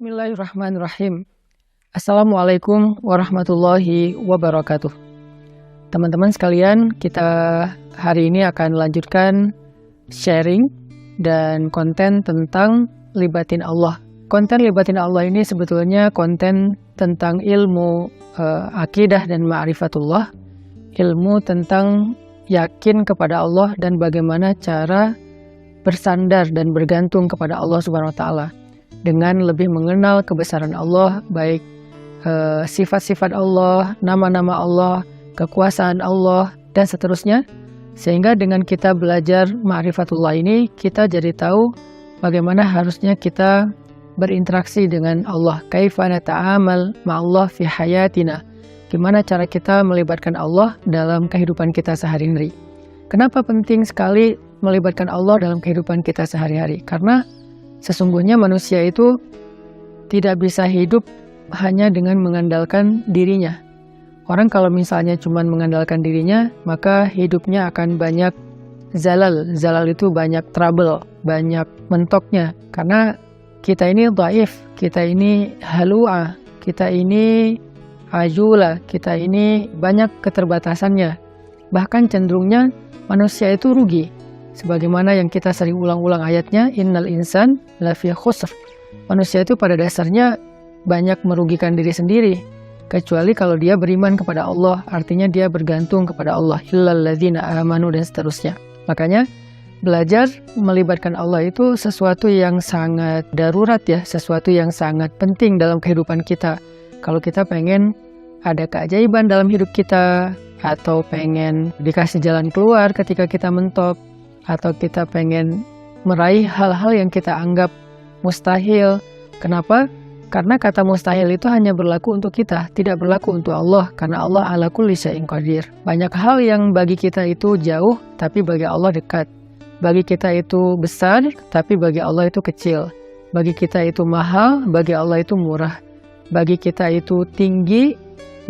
Bismillahirrahmanirrahim. Assalamualaikum warahmatullahi wabarakatuh. Teman-teman sekalian, kita hari ini akan lanjutkan sharing dan konten tentang libatin Allah. Konten libatin Allah ini sebetulnya konten tentang ilmu akidah dan ma'rifatullah, ilmu tentang yakin kepada Allah dan bagaimana cara bersandar dan bergantung kepada Allah Subhanahu wa taala dengan lebih mengenal kebesaran Allah, baik sifat-sifat Allah, nama-nama Allah, kekuasaan Allah, dan seterusnya. Sehingga dengan kita belajar ma'rifatullah ini, kita jadi tahu bagaimana harusnya kita berinteraksi dengan Allah. Kaifa nata'amal ma'allah fi hayatina. Gimana cara kita melibatkan Allah dalam kehidupan kita sehari-hari. Kenapa penting sekali melibatkan Allah dalam kehidupan kita sehari-hari? Karena sesungguhnya manusia itu tidak bisa hidup hanya dengan mengandalkan dirinya. Orang kalau misalnya cuma mengandalkan dirinya, maka hidupnya akan banyak zalal. Zalal itu banyak trouble, banyak mentoknya. Karena kita ini dhaif, kita ini halu'ah, kita ini ajula, kita ini banyak keterbatasannya. Bahkan cenderungnya manusia itu rugi. Sebagaimana yang kita sering ulang-ulang ayatnya, innal insan lafi khusr. Manusia itu pada dasarnya banyak merugikan diri sendiri, kecuali kalau dia beriman kepada Allah, artinya dia bergantung kepada Allah, illal ladzina amanu, dan seterusnya. Makanya belajar melibatkan Allah itu sesuatu yang sangat darurat ya, sesuatu yang sangat penting dalam kehidupan kita. Kalau kita pengen ada keajaiban dalam hidup kita, atau pengen dikasih jalan keluar ketika kita mentok, atau kita pengen meraih hal-hal yang kita anggap mustahil. Kenapa? Karena kata mustahil itu hanya berlaku untuk kita, tidak berlaku untuk Allah, karena Allah ala kulli syai'in qadir. Banyak hal yang bagi kita itu jauh, tapi bagi Allah dekat. Bagi kita itu besar, tapi bagi Allah itu kecil. Bagi kita itu mahal, bagi Allah itu murah. Bagi kita itu tinggi,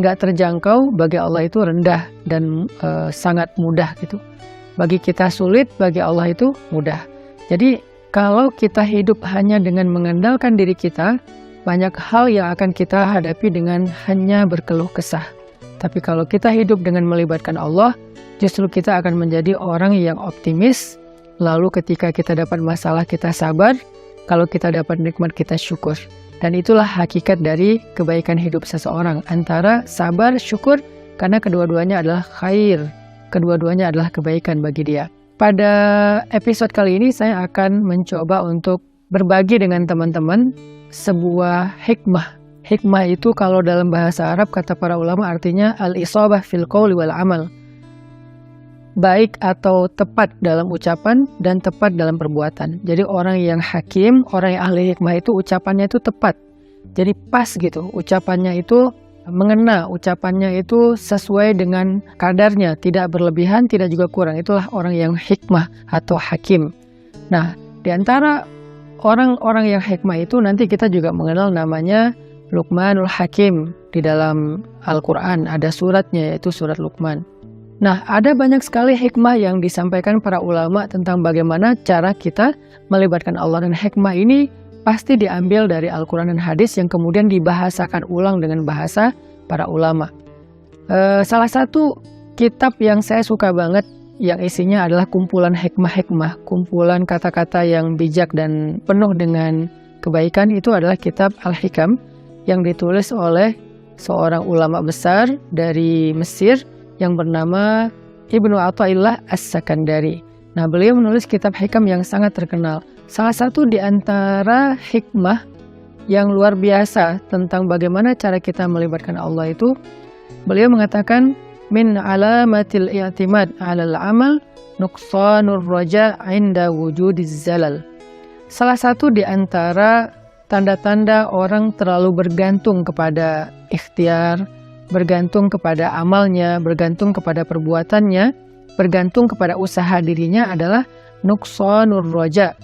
nggak terjangkau, bagi Allah itu rendah dan sangat mudah gitu. Bagi kita sulit, bagi Allah itu mudah. Jadi kalau kita hidup hanya dengan mengandalkan diri kita, banyak hal yang akan kita hadapi dengan hanya berkeluh kesah. Tapi kalau kita hidup dengan melibatkan Allah, justru kita akan menjadi orang yang optimis. Lalu ketika kita dapat masalah, kita sabar. Kalau kita dapat nikmat, kita syukur. Dan itulah hakikat dari kebaikan hidup seseorang, antara sabar, syukur, karena kedua-duanya adalah khair. Kedua-duanya adalah kebaikan bagi dia. Pada episode kali ini saya akan mencoba untuk berbagi dengan teman-teman sebuah hikmah. Hikmah itu kalau dalam bahasa Arab kata para ulama artinya al-isabah fil qauli wal amal. Baik atau tepat dalam ucapan dan tepat dalam perbuatan. Jadi orang yang hakim, orang yang ahli hikmah itu ucapannya itu tepat. Jadi pas gitu, ucapannya itu mengena, ucapannya itu sesuai dengan kadarnya, tidak berlebihan, tidak juga kurang. Itulah orang yang hikmah atau hakim. Nah, di antara orang-orang yang hikmah itu nanti kita juga mengenal namanya Luqmanul Hakim. Di dalam Al-Quran ada suratnya, yaitu surat Luqman. Nah, ada banyak sekali hikmah yang disampaikan para ulama tentang bagaimana cara kita melibatkan Allah, dan hikmah ini pasti diambil dari Al-Quran dan hadis yang kemudian dibahasakan ulang dengan bahasa para ulama. Salah satu kitab yang saya suka banget, yang isinya adalah kumpulan hikmah-hikmah, kumpulan kata-kata yang bijak dan penuh dengan kebaikan, itu adalah kitab Al-Hikam yang ditulis oleh seorang ulama besar dari Mesir yang bernama Ibnu Athaillah As-Sakandari. Nah, beliau menulis kitab hikam yang sangat terkenal. Salah satu di antara hikmah yang luar biasa tentang bagaimana cara kita melibatkan Allah itu, beliau mengatakan, min alamatil i'timad 'alal amal nuqsanur raja' 'inda wujudiz zalal. Salah satu di antara tanda-tanda orang terlalu bergantung kepada ikhtiar, bergantung kepada amalnya, bergantung kepada perbuatannya, bergantung kepada usaha dirinya adalah nuqsanur raja',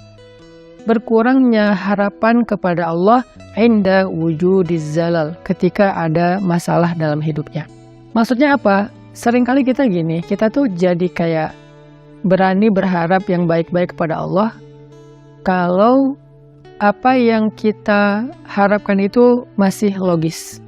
berkurangnya harapan kepada Allah inda wujudiz zalal, ketika ada masalah dalam hidupnya. Maksudnya apa? Seringkali kita gini, kita tuh jadi kayak berani berharap yang baik-baik kepada Allah kalau apa yang kita harapkan itu masih logis.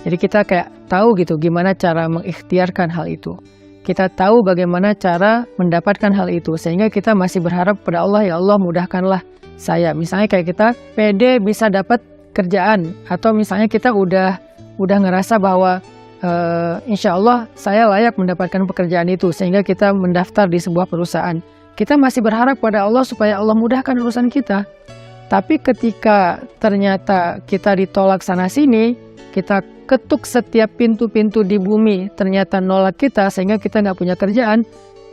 Jadi kita kayak tahu gitu gimana cara mengikhtiarkan hal itu. Kita tahu bagaimana cara mendapatkan hal itu, sehingga kita masih berharap pada Allah, ya Allah mudahkanlah saya. Misalnya kayak kita pede bisa dapat kerjaan, atau misalnya kita udah ngerasa bahwa insya Allah saya layak mendapatkan pekerjaan itu, sehingga kita mendaftar di sebuah perusahaan. Kita masih berharap pada Allah supaya Allah mudahkan urusan kita. Tapi ketika ternyata kita ditolak sana-sini, kita ketuk setiap pintu-pintu di bumi, ternyata nolak kita sehingga kita nggak punya kerjaan,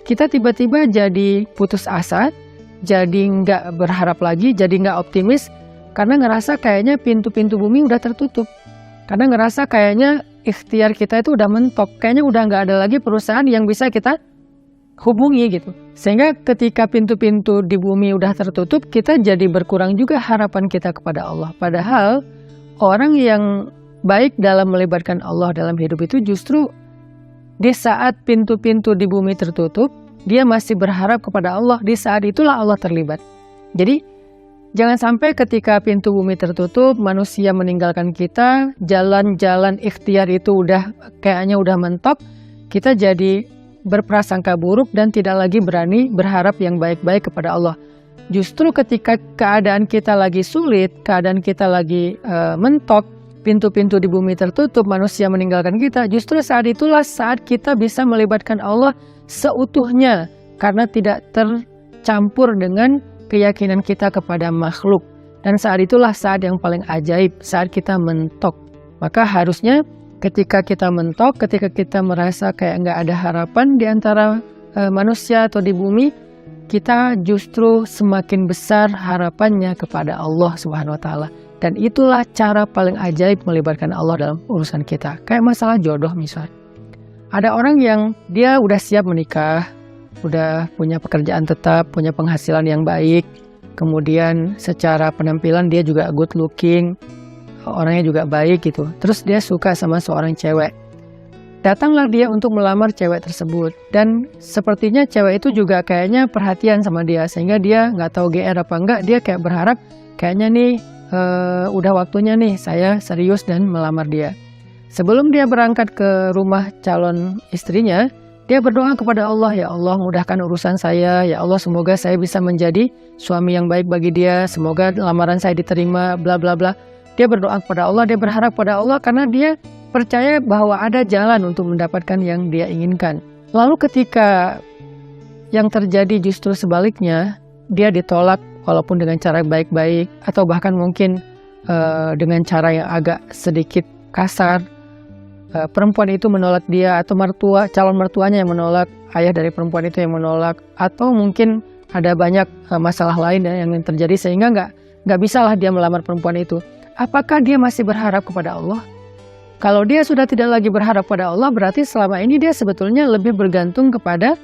kita tiba-tiba jadi putus asa, jadi nggak berharap lagi, jadi nggak optimis, karena ngerasa kayaknya pintu-pintu bumi udah tertutup. Karena ngerasa kayaknya ikhtiar kita itu udah mentok, kayaknya udah nggak ada lagi perusahaan yang bisa kita hubungi gitu. Sehingga ketika pintu-pintu di bumi udah tertutup, kita jadi berkurang juga harapan kita kepada Allah. Padahal orang yang baik dalam melibatkan Allah dalam hidup itu justru di saat pintu-pintu di bumi tertutup, dia masih berharap kepada Allah, di saat itulah Allah terlibat. Jadi jangan sampai ketika pintu bumi tertutup, manusia meninggalkan kita, jalan-jalan ikhtiar itu kayaknya udah mentok, kita jadi berprasangka buruk dan tidak lagi berani berharap yang baik-baik kepada Allah. Justru ketika keadaan kita lagi sulit, keadaan kita lagi mentok, pintu-pintu di bumi tertutup, manusia meninggalkan kita, justru saat itulah saat kita bisa melibatkan Allah seutuhnya, karena tidak tercampur dengan keyakinan kita kepada makhluk. Dan saat itulah saat yang paling ajaib, saat kita mentok. Maka harusnya ketika kita mentok, ketika kita merasa kayak nggak ada harapan di antara manusia atau di bumi, kita justru semakin besar harapannya kepada Allah Subhanahu wa Ta'ala. Dan itulah cara paling ajaib melibatkan Allah dalam urusan kita. Kayak masalah jodoh misalnya. Ada orang yang dia udah siap menikah, udah punya pekerjaan tetap, punya penghasilan yang baik, kemudian secara penampilan dia juga good looking, orangnya juga baik gitu. Terus dia suka sama seorang cewek. Datanglah dia untuk melamar cewek tersebut. Dan sepertinya cewek itu juga kayaknya perhatian sama dia, sehingga dia nggak tahu GR apa enggak, dia kayak berharap kayaknya nih udah waktunya nih saya serius dan melamar dia. Sebelum dia berangkat ke rumah calon istrinya, dia berdoa kepada Allah, ya Allah mudahkan urusan saya, ya Allah semoga saya bisa menjadi suami yang baik bagi dia, semoga lamaran saya diterima, bla bla bla. Dia berdoa kepada Allah, dia berharap pada Allah karena dia percaya bahwa ada jalan untuk mendapatkan yang dia inginkan. Lalu ketika yang terjadi justru sebaliknya, dia ditolak walaupun dengan cara baik-baik, atau bahkan mungkin dengan cara yang agak sedikit kasar. Perempuan itu menolak dia, atau calon mertuanya yang menolak, ayah dari perempuan itu yang menolak, atau mungkin ada banyak masalah lain yang terjadi sehingga nggak bisalah dia melamar perempuan itu. Apakah dia masih berharap kepada Allah? Kalau dia sudah tidak lagi berharap pada Allah, berarti selama ini dia sebetulnya lebih bergantung kepada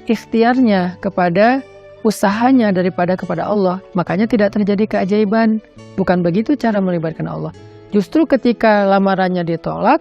ikhtiarnya, kepada usahanya daripada kepada Allah. Makanya tidak terjadi keajaiban. Bukan begitu cara melibatkan Allah. Justru ketika lamarannya ditolak,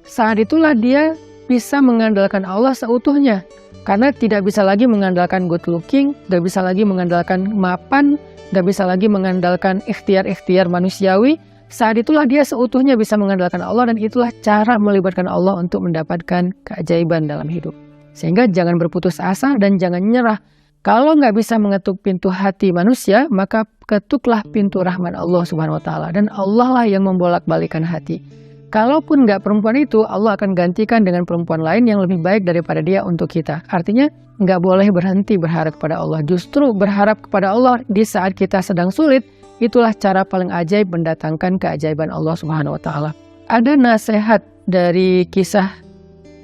saat itulah dia bisa mengandalkan Allah seutuhnya. Karena tidak bisa lagi mengandalkan good looking, gak bisa lagi mengandalkan mapan, gak bisa lagi mengandalkan ikhtiar-ikhtiar manusiawi. Saat itulah dia seutuhnya bisa mengandalkan Allah, dan itulah cara melibatkan Allah untuk mendapatkan keajaiban dalam hidup. Sehingga jangan berputus asa dan jangan nyerah. Kalau nggak bisa mengetuk pintu hati manusia, maka ketuklah pintu rahmat Allah Subhanahu wa Ta'ala. Dan Allah lah yang membolak-balikan hati. Kalaupun nggak perempuan itu, Allah akan gantikan dengan perempuan lain yang lebih baik daripada dia untuk kita. Artinya nggak boleh berhenti berharap kepada Allah. Justru berharap kepada Allah di saat kita sedang sulit, itulah cara paling ajaib mendatangkan keajaiban Allah Subhanahu wa Ta'ala. Ada nasihat dari kisah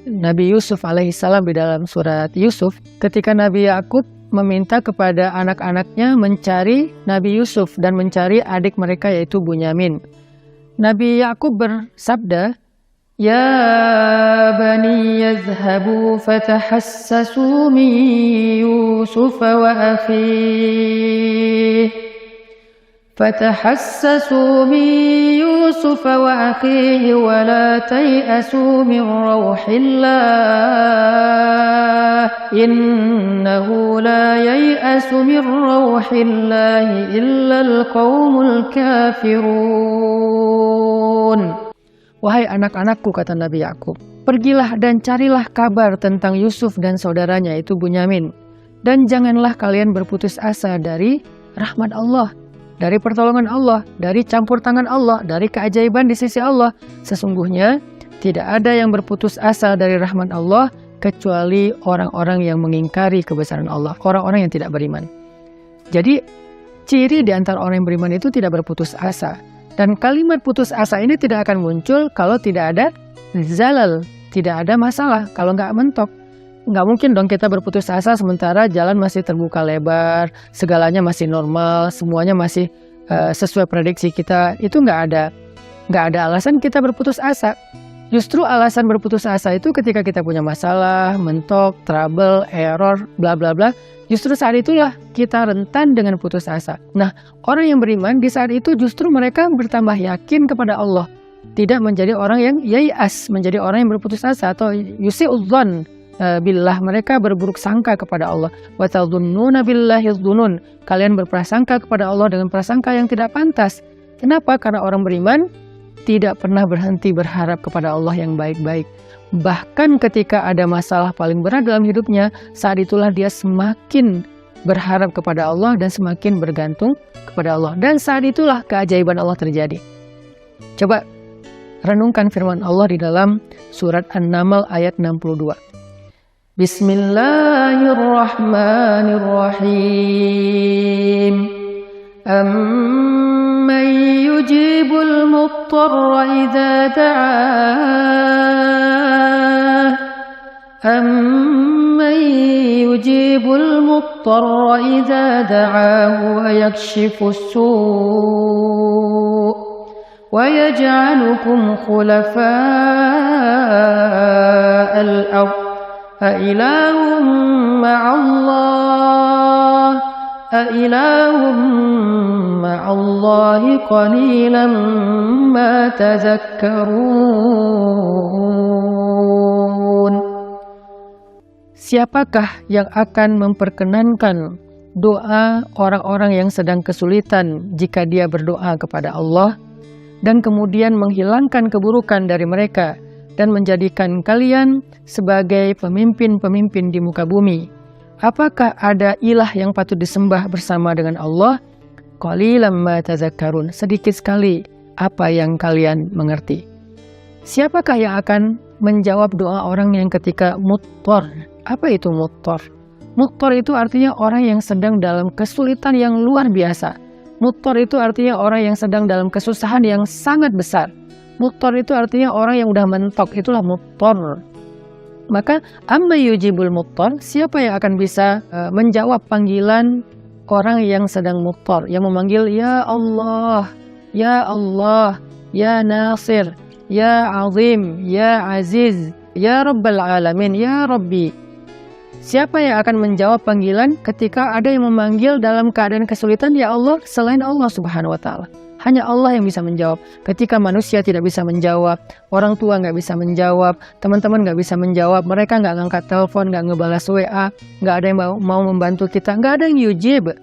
Nabi Yusuf alaihissalam di dalam surat Yusuf, ketika Nabi Yakub meminta kepada anak-anaknya mencari Nabi Yusuf dan mencari adik mereka yaitu Bunyamin. Nabi Yakub bersabda, "Ya bani yazhabu fatahassasu min Yusuf wa akhihi fatahassasu min يوسف وأخيه ولا تيأسوا من روح الله إنه لا ييأس من روح الله إلا القوم الكافرون. Wahai anak-anakku, kata Nabi Yakub, pergilah dan carilah kabar tentang Yusuf dan saudaranya itu Bunyamin. Dan janganlah kalian berputus asa dari rahmat Allah, dari pertolongan Allah, dari campur tangan Allah, dari keajaiban di sisi Allah. Sesungguhnya tidak ada yang berputus asa dari rahmat Allah kecuali orang-orang yang mengingkari kebesaran Allah, orang-orang yang tidak beriman. Jadi ciri di antara orang yang beriman itu tidak berputus asa. Dan kalimat putus asa ini tidak akan muncul kalau tidak ada zalal, tidak ada masalah, kalau nggak mentok. Nggak mungkin dong kita berputus asa sementara jalan masih terbuka lebar, segalanya masih normal, semuanya masih sesuai prediksi kita. Itu nggak ada alasan kita berputus asa. Justru alasan berputus asa itu ketika kita punya masalah, mentok, trouble, error, bla bla bla. Justru saat itulah kita rentan dengan putus asa. Nah, orang yang beriman di saat itu justru mereka bertambah yakin kepada Allah. Tidak menjadi orang yang yai'as, menjadi orang yang berputus asa atau yusi'udzan billah, mereka berburuk sangka kepada Allah. Wa tadhunnuna billahi dzunun, kalian berprasangka kepada Allah dengan prasangka yang tidak pantas. Kenapa? Karena orang beriman tidak pernah berhenti berharap kepada Allah yang baik-baik. Bahkan ketika ada masalah paling berat dalam hidupnya, saat itulah dia semakin berharap kepada Allah dan semakin bergantung kepada Allah. Dan saat itulah keajaiban Allah terjadi. Coba renungkan firman Allah di dalam surat An-Naml ayat 62. Bismillahirrahmanirrahim. Amman yujibul muttarra idza da'ah. Amman yujibul muttarra idza da'ahu wa yakshifus su' wa yaj'alukum khulafa'al ardh. أإله مع الله قليلا ما تذكرون. Siapakah yang akan memperkenankan doa orang-orang yang sedang kesulitan jika dia berdoa kepada Allah dan kemudian menghilangkan keburukan dari mereka dan menjadikan kalian sebagai pemimpin-pemimpin di muka bumi? Apakah ada ilah yang patut disembah bersama dengan Allah? Qalilan ma tazakkarun, sedikit sekali apa yang kalian mengerti. Siapakah yang akan menjawab doa orang yang ketika muttar? Apa itu muttar? Muttar itu artinya orang yang sedang dalam kesulitan yang luar biasa. Muttar itu artinya orang yang sedang dalam kesusahan yang sangat besar. Muttar itu artinya orang yang udah mentok, itulah muttar. Maka amma yujibul muttar, siapa yang akan bisa menjawab panggilan orang yang sedang muttar, yang memanggil ya Allah, ya Allah, ya Nasir, ya Azim, ya Aziz, ya Rabbal Alamin, ya Rabbi. Siapa yang akan menjawab panggilan ketika ada yang memanggil dalam keadaan kesulitan ya Allah selain Allah Subhanahu wa Ta'ala? Hanya Allah yang bisa menjawab. Ketika manusia tidak bisa menjawab, orang tua nggak bisa menjawab, teman-teman nggak bisa menjawab, mereka nggak ngangkat telepon, nggak ngebalas WA, nggak ada yang mau membantu kita, nggak ada yang yujib.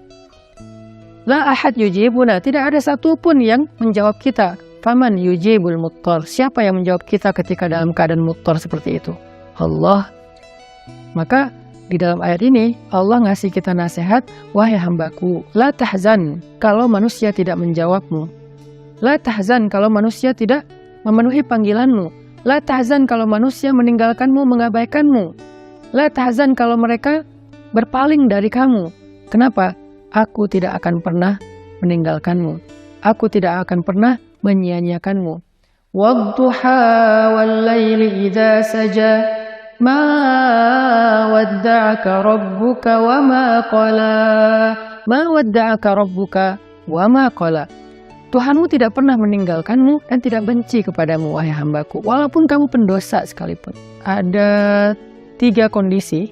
La ahad yujibuna, tidak ada satupun yang menjawab kita. Faman yujibul muttar, siapa yang menjawab kita ketika dalam keadaan muttar seperti itu? Allah. Maka di dalam ayat ini Allah ngasih kita nasihat, wahai hambaku, la tahzan kalau manusia tidak menjawabmu. La tahzan kalau manusia tidak memenuhi panggilanmu. La tahzan kalau manusia meninggalkanmu, mengabaikanmu. La tahzan kalau mereka berpaling dari kamu. Kenapa? Aku tidak akan pernah meninggalkanmu. Aku tidak akan pernah menyia-nyiakanmu. Wadduha wal laili idza saja. Ma wadda'aka rabbuka wa ma qala. Ma wadda'aka rabbuka wa ma qala. Tuhanmu tidak pernah meninggalkanmu dan tidak benci kepadamu, wahai hambaku, walaupun kamu pendosa sekalipun. Ada 3 kondisi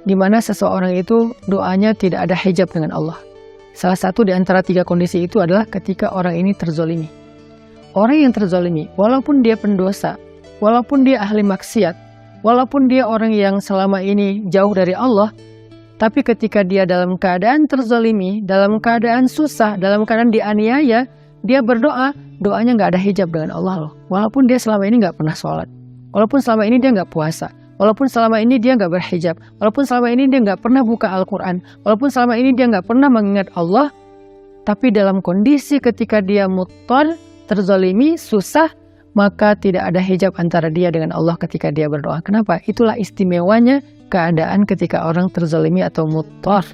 di mana seseorang itu doanya tidak ada hijab dengan Allah. Salah satu di antara 3 kondisi itu adalah ketika orang ini terzolimi. orang yang terzalimi, walaupun dia pendosa, walaupun dia ahli maksiat, walaupun dia orang yang selama ini jauh dari Allah, tapi ketika dia dalam keadaan terzalimi, dalam keadaan susah, dalam keadaan dianiaya, dia berdoa, doanya nggak ada hijab dengan Allah loh. Walaupun dia selama ini nggak pernah sholat, walaupun selama ini dia nggak puasa, walaupun selama ini dia nggak berhijab, walaupun selama ini dia nggak pernah buka Al-Quran, walaupun selama ini dia nggak pernah mengingat Allah, tapi dalam kondisi ketika dia muttar, terzalimi, susah, maka tidak ada hijab antara dia dengan Allah ketika dia berdoa. Kenapa? Itulah istimewanya keadaan ketika orang terzalimi atau muttar.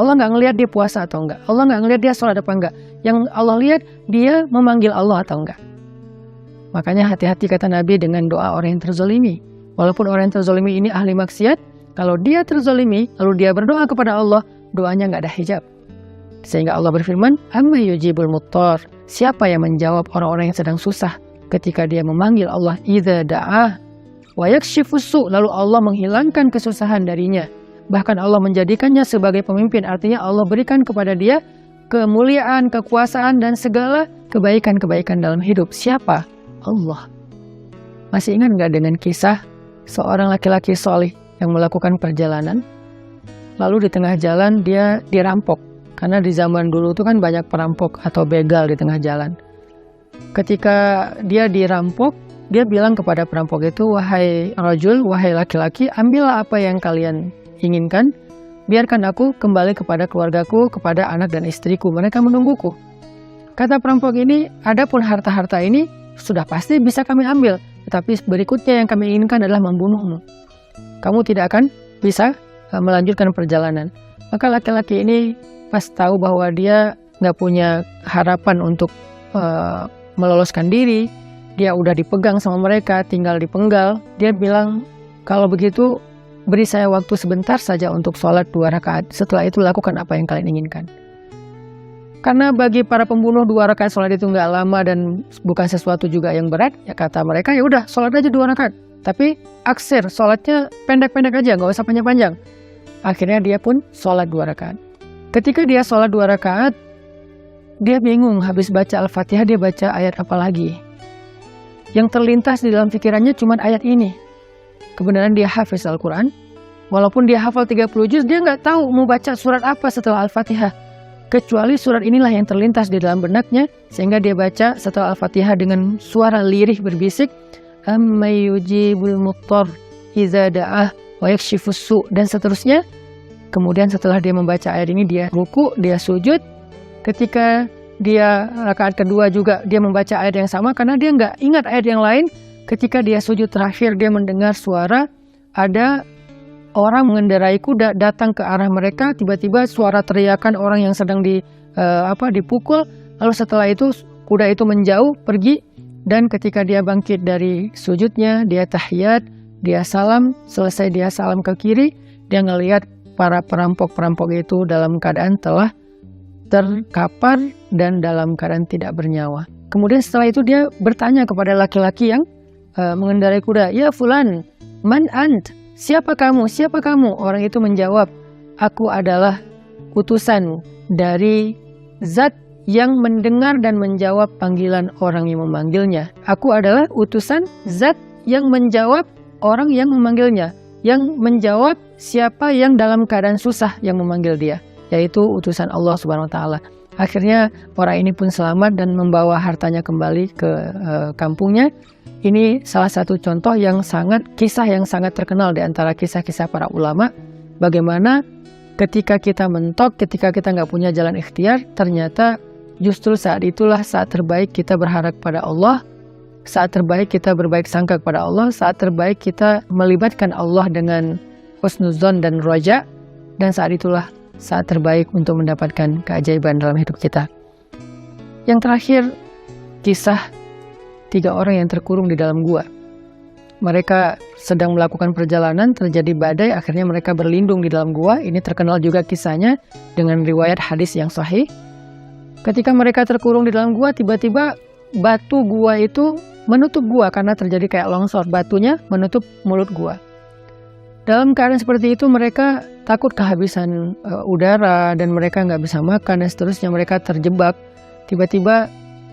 Allah nggak ngelihat dia puasa atau enggak. Allah nggak ngelihat dia sholat apa enggak. Yang Allah lihat dia memanggil Allah atau enggak. Makanya hati-hati kata Nabi dengan doa orang yang terzalimi. Walaupun orang yang terzalimi ini ahli maksiat, kalau dia terzalimi lalu dia berdoa kepada Allah, doanya nggak ada hijab. Sehingga Allah berfirman, amma yujibul muttar. Siapa yang menjawab orang-orang yang sedang susah ketika dia memanggil Allah, idza da'ah wa yakshifus su', lalu Allah menghilangkan kesusahan darinya. Bahkan Allah menjadikannya sebagai pemimpin, artinya Allah berikan kepada dia kemuliaan, kekuasaan, dan segala kebaikan-kebaikan dalam hidup. Siapa? Allah. Masih ingat nggak dengan kisah seorang laki-laki solih yang melakukan perjalanan, lalu di tengah jalan dia dirampok. Karena di zaman dulu itu kan banyak perampok atau begal di tengah jalan. Ketika dia dirampok, dia bilang kepada perampok itu, wahai rajul, wahai laki-laki, ambillah apa yang kalian inginkan, biarkan aku kembali kepada keluargaku, kepada anak dan istriku, mereka menungguku. Kata perampok ini, adapun harta-harta ini sudah pasti bisa kami ambil, tetapi berikutnya yang kami inginkan adalah membunuhmu. Kamu tidak akan bisa melanjutkan perjalanan. Maka laki-laki ini pas tahu bahwa dia nggak punya harapan untuk meloloskan diri, dia udah dipegang sama mereka, tinggal dipenggal, dia bilang, kalau begitu beri saya waktu sebentar saja untuk sholat 2 rakaat. Setelah itu lakukan apa yang kalian inginkan. Karena bagi para pembunuh 2 rakaat sholat itu nggak lama dan bukan sesuatu juga yang berat, ya kata mereka, ya udah sholat aja 2 rakaat. Tapi aksir, sholatnya pendek-pendek aja, nggak usah panjang-panjang. Akhirnya dia pun sholat 2 rakaat. Ketika dia sholat 2 rakaat, dia bingung, habis baca Al-Fatihah dia baca ayat apa lagi. Yang terlintas di dalam pikirannya cuma ayat ini. Kebenaran dia hafiz Al-Quran, walaupun dia hafal 30 juz, dia nggak tahu mau baca surat apa setelah Al-Fatihah. Kecuali surat inilah yang terlintas di dalam benaknya, sehingga dia baca setelah Al-Fatihah dengan suara lirih berbisik, amma yujibul muttar idza da'ah wa yakshifus su', dan seterusnya. Kemudian setelah dia membaca ayat ini, dia ruku, dia sujud. Ketika dia rakaat kedua juga dia membaca ayat yang sama, karena dia nggak ingat ayat yang lain. Ketika dia sujud terakhir, dia mendengar suara ada orang mengendarai kuda datang ke arah mereka. Tiba-tiba suara teriakan orang yang sedang dipukul. Lalu setelah itu kuda itu menjauh pergi, dan ketika dia bangkit dari sujudnya, dia tahiyat, dia salam. Selesai dia salam ke kiri, dia ngelihat para perampok-perampok itu dalam keadaan telah terkapar dan dalam keadaan tidak bernyawa. Kemudian setelah itu dia bertanya kepada laki-laki yang mengendarai kuda, ya fulan, man ant? Siapa kamu? Siapa kamu? Orang itu menjawab, aku adalah utusan dari Zat yang mendengar dan menjawab panggilan orang yang memanggilnya. Aku adalah utusan Zat yang menjawab orang yang memanggilnya, yang menjawab siapa yang dalam keadaan susah yang memanggil dia, yaitu utusan Allah Subhanahu wa taala. Akhirnya orang ini pun selamat dan membawa hartanya kembali ke kampungnya. Ini salah satu contoh kisah yang sangat terkenal di antara kisah-kisah para ulama. Bagaimana ketika kita mentok, ketika kita nggak punya jalan ikhtiar, ternyata justru saat itulah saat terbaik kita berharap pada Allah, saat terbaik kita berbaik sangka kepada Allah, saat terbaik kita melibatkan Allah dengan husnuzon dan roja, dan saat itulah saat terbaik untuk mendapatkan keajaiban dalam hidup kita. Yang terakhir, kisah 3 orang yang terkurung di dalam gua. Mereka sedang melakukan perjalanan, terjadi badai, akhirnya mereka berlindung di dalam gua. Ini terkenal juga kisahnya dengan riwayat hadis yang sahih. Ketika mereka terkurung di dalam gua, tiba-tiba batu gua itu menutup gua karena terjadi kayak longsor, batunya menutup mulut gua. Dalam keadaan seperti itu mereka takut kehabisan udara dan mereka nggak bisa makan dan seterusnya, mereka terjebak. Tiba-tiba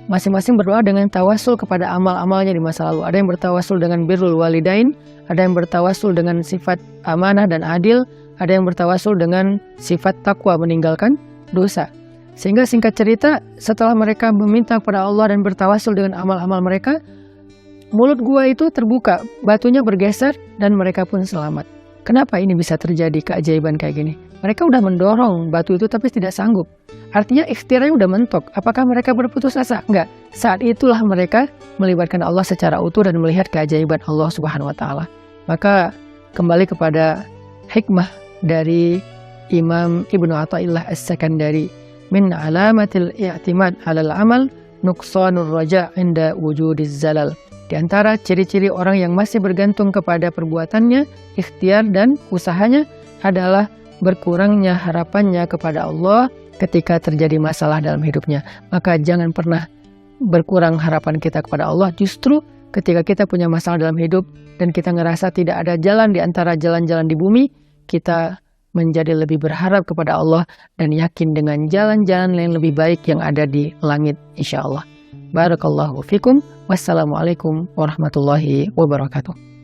masing-masing berdoa dengan tawasul kepada amal-amalnya di masa lalu. Ada yang bertawasul dengan birrul walidain, ada yang bertawasul dengan sifat amanah dan adil, ada yang bertawasul dengan sifat takwa meninggalkan dosa. Sehingga singkat cerita, setelah mereka meminta kepada Allah dan bertawasul dengan amal-amal mereka, mulut gua itu terbuka, batunya bergeser dan mereka pun selamat. Kenapa ini bisa terjadi keajaiban kayak gini? Mereka udah mendorong batu itu tapi tidak sanggup. Artinya ikhtiarnya udah mentok. Apakah mereka berputus asa? Enggak. Saat itulah mereka melibatkan Allah secara utuh dan melihat keajaiban Allah Subhanahu wa taala. Maka kembali kepada hikmah dari Imam Ibnu Athaillah As-Sakandari, min alamatil i'timad 'alal amal nuqsanur raja' inda wujudiz zalal. Di antara ciri-ciri orang yang masih bergantung kepada perbuatannya, ikhtiar dan usahanya adalah berkurangnya harapannya kepada Allah ketika terjadi masalah dalam hidupnya. Maka jangan pernah berkurang harapan kita kepada Allah. Justru ketika kita punya masalah dalam hidup dan kita ngerasa tidak ada jalan di antara jalan-jalan di bumi, kita menjadi lebih berharap kepada Allah dan yakin dengan jalan-jalan yang lebih baik yang ada di langit, insya Allah. Barakallahu fikum. Wassalamualaikum warahmatullahi wabarakatuh.